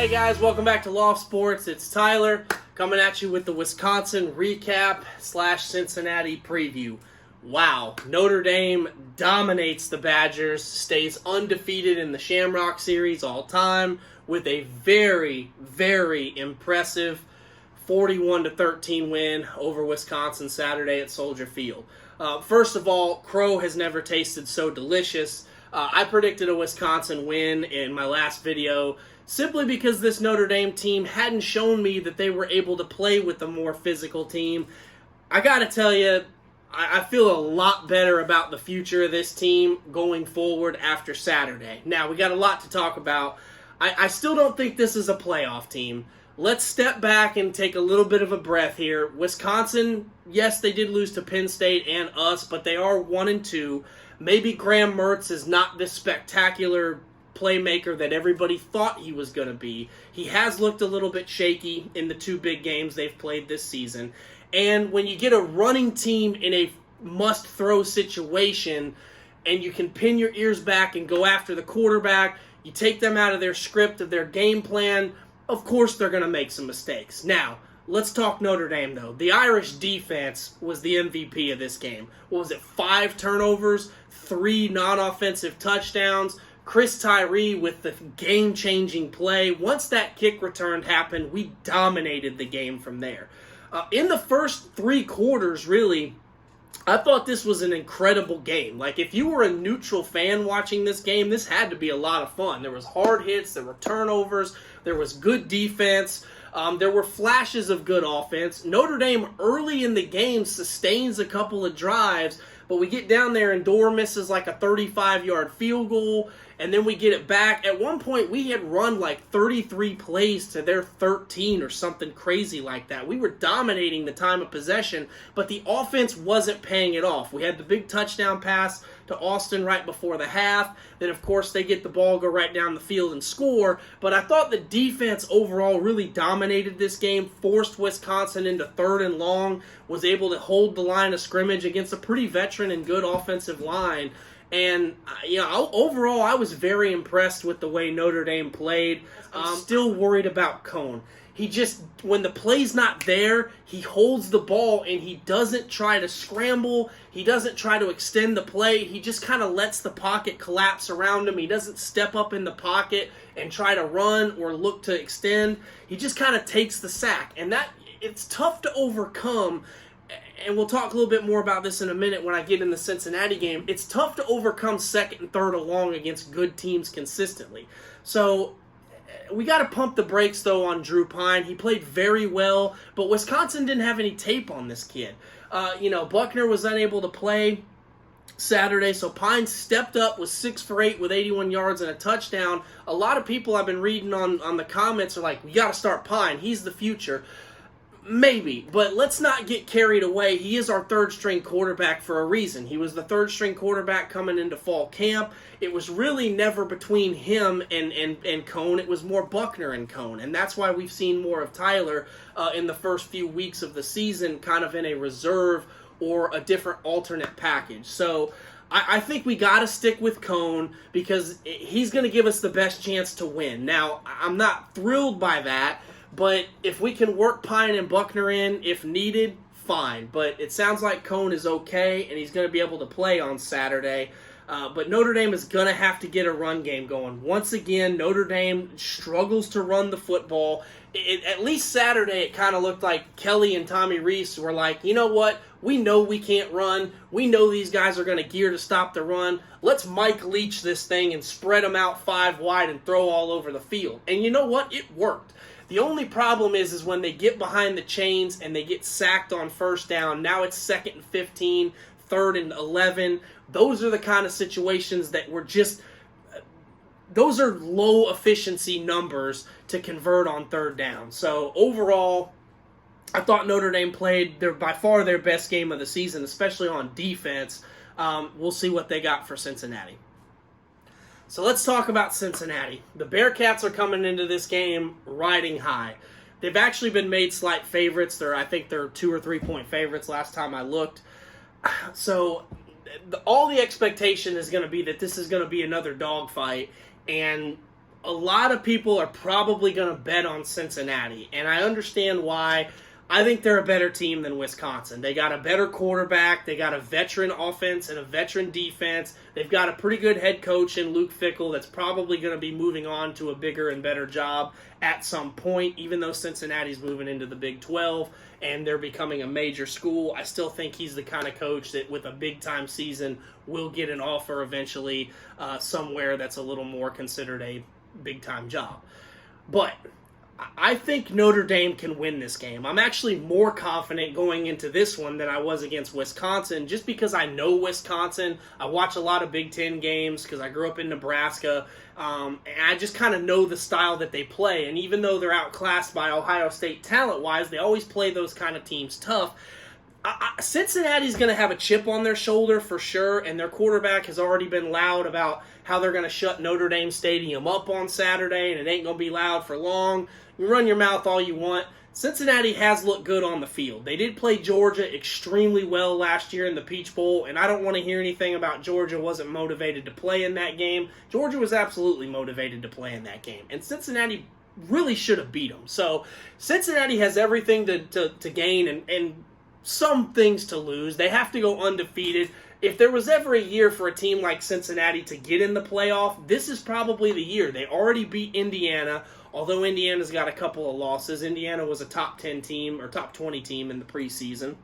Hey guys, welcome back to Loft Sports. It's Tyler coming at you with the Wisconsin recap / Cincinnati preview. Wow, Notre Dame dominates the Badgers, stays undefeated in the Shamrock Series all time with a very, very impressive 41-13 win over Wisconsin Saturday at Soldier Field. First of all, Crow has never tasted so delicious. I predicted a Wisconsin win in my last video simply because this Notre Dame team hadn't shown me that they were able to play with a more physical team. I gotta tell you, I feel a lot better about the future of this team going forward after Saturday. Now, we got a lot to talk about. I still don't think this is a playoff team. Let's step back and take a little bit of a breath here. Wisconsin, yes, they did lose to Penn State and us, but they are 1-2. Maybe Graham Mertz is not this spectacular playmaker that everybody thought he was going to be. He has looked a little bit shaky in the two big games they've played this season. And when you get a running team in a must-throw situation and you can pin your ears back and go after the quarterback, you take them out of their script, of their game plan, of course they're going to make some mistakes. Now, let's talk Notre Dame, though. The Irish defense was the MVP of this game. What was it, 5 turnovers, 3 non-offensive touchdowns. Chris Tyree with the game-changing play. Once that kick return happened, we dominated the game from there. In the first 3 quarters, really, I thought this was an incredible game. Like, if you were a neutral fan watching this game, this had to be a lot of fun. There was hard hits, there were turnovers, there was good defense, there were flashes of good offense. Notre Dame early in the game sustains a couple of drives, but we get down there and Dorr misses like a 35-yard field goal, and then we get it back. At one point, we had run like 33 plays to their 13 or something crazy like that. We were dominating the time of possession, but the offense wasn't paying it off. We had the big touchdown pass to Austin right before the half. Then, of course, they get the ball, go right down the field and score. But I thought the defense overall really dominated this game, forced Wisconsin into 3rd and long, was able to hold the line of scrimmage against a pretty veteran and good offensive line. And, overall, I was very impressed with the way Notre Dame played. I'm still worried about Cone. He just, when the play's not there, he holds the ball and he doesn't try to scramble. He doesn't try to extend the play. He just kind of lets the pocket collapse around him. He doesn't step up in the pocket and try to run or look to extend. He just kind of takes the sack. And it's tough to overcome. And we'll talk a little bit more about this in a minute when I get in the Cincinnati game. It's tough to overcome 2nd and 3rd along against good teams consistently. So we got to pump the brakes, though, on Drew Pine. He played very well, but Wisconsin didn't have any tape on this kid. Buckner was unable to play Saturday, so Pine stepped up, was 6 for 8 with 81 yards and a touchdown. A lot of people I've been reading on the comments are like, we got to start Pine. He's the future. Maybe, but let's not get carried away. He is our 3rd-string quarterback for a reason. He was the 3rd-string quarterback coming into fall camp. It was really never between him and Cone. It was more Buckner and Cone, and that's why we've seen more of Tyler in the first few weeks of the season, kind of in a reserve or a different alternate package. So I think we got to stick with Cone because he's going to give us the best chance to win. Now, I'm not thrilled by that, but if we can work Pine and Buckner in, if needed, fine. But it sounds like Cone is okay, and he's going to be able to play on Saturday. But Notre Dame is going to have to get a run game going. Once again, Notre Dame struggles to run the football. At least Saturday, it kind of looked like Kelly and Tommy Reese were like, you know what? We know we can't run. We know these guys are going to gear to stop the run. Let's Mike Leach this thing and spread them out 5 wide and throw all over the field. And you know what? It worked. The only problem is when they get behind the chains and they get sacked on 1st down. Now it's 2nd and 15, 3rd and 11. Those are the kind of situations that were just, those are low efficiency numbers to convert on 3rd down. So overall, I thought Notre Dame played by far their best game of the season, especially on defense. We'll see what they got for Cincinnati. So let's talk about Cincinnati. The Bearcats are coming into this game riding high. They've actually been made slight favorites. I think they're 2 or 3 point favorites last time I looked. So all the expectation is going to be that this is going to be another dogfight. And a lot of people are probably going to bet on Cincinnati, and I understand why. I think they're a better team than Wisconsin. They got a better quarterback. They got a veteran offense and a veteran defense. They've got a pretty good head coach in Luke Fickell that's probably going to be moving on to a bigger and better job at some point, even though Cincinnati's moving into the Big 12 and they're becoming a major school. I still think he's the kind of coach that with a big-time season will get an offer eventually somewhere that's a little more considered a big-time job. But I think Notre Dame can win this game. I'm actually more confident going into this one than I was against Wisconsin just because I know Wisconsin. I watch a lot of Big Ten games because I grew up in Nebraska, and I just kind of know the style that they play. And even though they're outclassed by Ohio State talent-wise, they always play those kind of teams tough. Cincinnati's going to have a chip on their shoulder for sure, and their quarterback has already been loud about how they're going to shut Notre Dame Stadium up on Saturday, and it ain't going to be loud for long. You run your mouth all you want. Cincinnati has looked good on the field. They did play Georgia extremely well last year in the Peach Bowl, and I don't want to hear anything about Georgia wasn't motivated to play in that game. Georgia was absolutely motivated to play in that game, and Cincinnati really should have beat them. So Cincinnati has everything to gain and some things to lose. They have to go undefeated. If there was ever a year for a team like Cincinnati to get in the playoff, this is probably the year. They already beat Indiana, although Indiana's got a couple of losses. Indiana was a top 10 team or top 20 team in the preseason.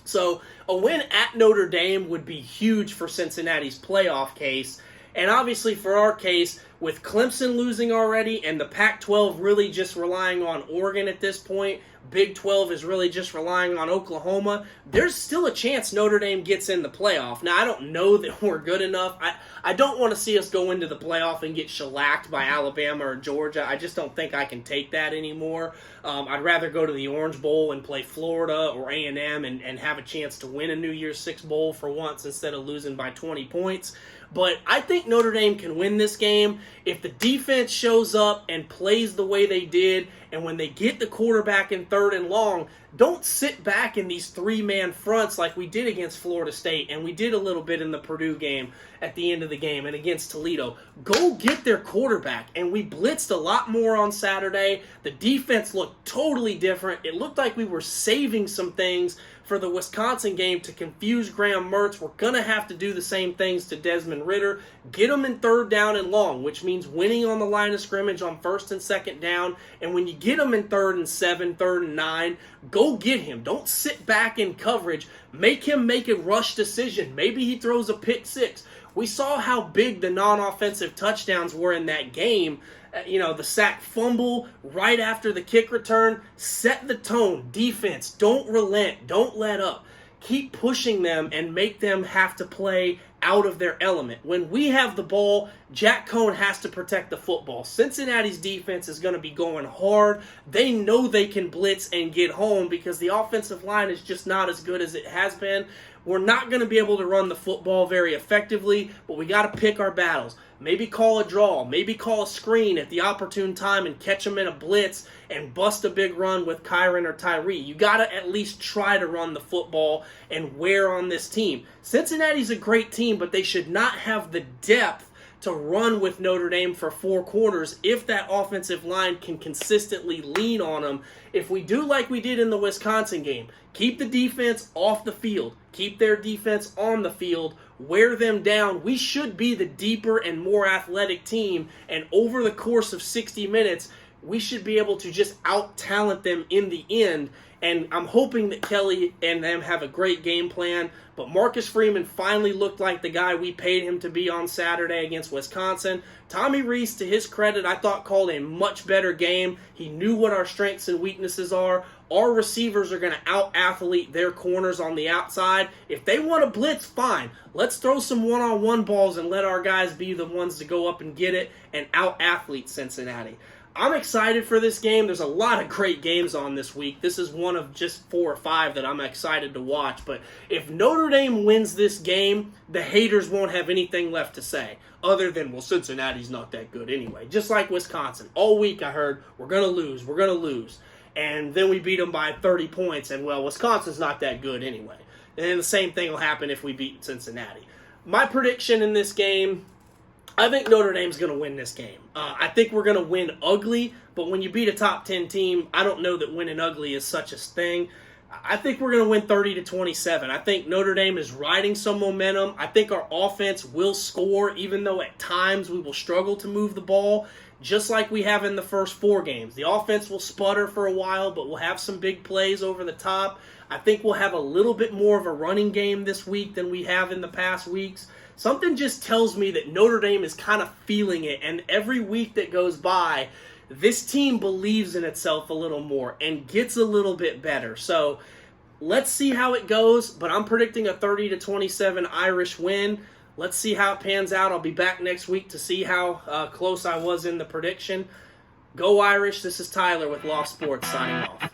So a win at Notre Dame would be huge for Cincinnati's playoff case. And obviously for our case, with Clemson losing already and the Pac-12 really just relying on Oregon at this point, Big 12 is really just relying on Oklahoma, there's still a chance Notre Dame gets in the playoff. Now, I don't know that we're good enough. I don't want to see us go into the playoff and get shellacked by Alabama or Georgia. I just don't think I can take that anymore. I'd rather go to the Orange Bowl and play Florida or A&M and have a chance to win a New Year's Six Bowl for once instead of losing by 20 points. But I think Notre Dame can win this game if the defense shows up and plays the way they did, and when they get the quarterback in third and long, don't sit back in these three-man fronts like we did against Florida State, and we did a little bit in the Purdue game at the end of the game and against Toledo. Go get their quarterback, and we blitzed a lot more on Saturday. The defense looked totally different. It looked like we were saving some things for the Wisconsin game to confuse Graham Mertz. We're going to have to do the same things to Desmond Ridder. Get them in third down and long, which means winning on the line of scrimmage on first and second down. And when you get them in 3rd and 7, 3rd and 9, go get him. Don't sit back in coverage. Make him make a rush decision. Maybe he throws a pick six. We saw how big the non-offensive touchdowns were in that game. The sack fumble right after the kick return. Set the tone. Defense, don't relent. Don't let up. Keep pushing them and make them have to play out of their element. When we have the ball, Jack Cohn has to protect the football. Cincinnati's defense is going to be going hard. They know they can blitz and get home because the offensive line is just not as good as it has been. We're not going to be able to run the football very effectively, but we got to pick our battles. Maybe call a draw, maybe call a screen at the opportune time and catch them in a blitz and bust a big run with Kyron or Tyree. You got to at least try to run the football and wear on this team. Cincinnati's a great team, but they should not have the depth to run with Notre Dame for 4 quarters if that offensive line can consistently lean on them. If we do like we did in the Wisconsin game, keep the defense off the field, keep their defense on the field, wear them down, we should be the deeper and more athletic team, and over the course of 60 minutes, we should be able to just out-talent them in the end. And I'm hoping that Kelly and them have a great game plan. But Marcus Freeman finally looked like the guy we paid him to be on Saturday against Wisconsin. Tommy Rees, to his credit, I thought called a much better game. He knew what our strengths and weaknesses are. Our receivers are going to out-athlete their corners on the outside. If they want to blitz, fine. Let's throw some one-on-one balls and let our guys be the ones to go up and get it and out-athlete Cincinnati. I'm excited for this game. There's a lot of great games on this week. This is one of just 4 or 5 that I'm excited to watch. But if Notre Dame wins this game, the haters won't have anything left to say other than, well, Cincinnati's not that good anyway. Just like Wisconsin. All week I heard, we're going to lose. And then we beat them by 30 points, and, well, Wisconsin's not that good anyway. And then the same thing will happen if we beat Cincinnati. My prediction in this game, I think Notre Dame's going to win this game. I think we're going to win ugly, but when you beat a top 10 team, I don't know that winning ugly is such a thing. I think we're going to win 30-27. I think Notre Dame is riding some momentum. I think our offense will score, even though at times we will struggle to move the ball, just like we have in the first 4 games. The offense will sputter for a while, but we'll have some big plays over the top. I think we'll have a little bit more of a running game this week than we have in the past weeks. Something just tells me that Notre Dame is kind of feeling it, and every week that goes by, this team believes in itself a little more and gets a little bit better. So let's see how it goes, but I'm predicting a 30-27 Irish win. Let's see how it pans out. I'll be back next week to see how close I was in the prediction. Go Irish. This is Tyler with Loft Sports signing off.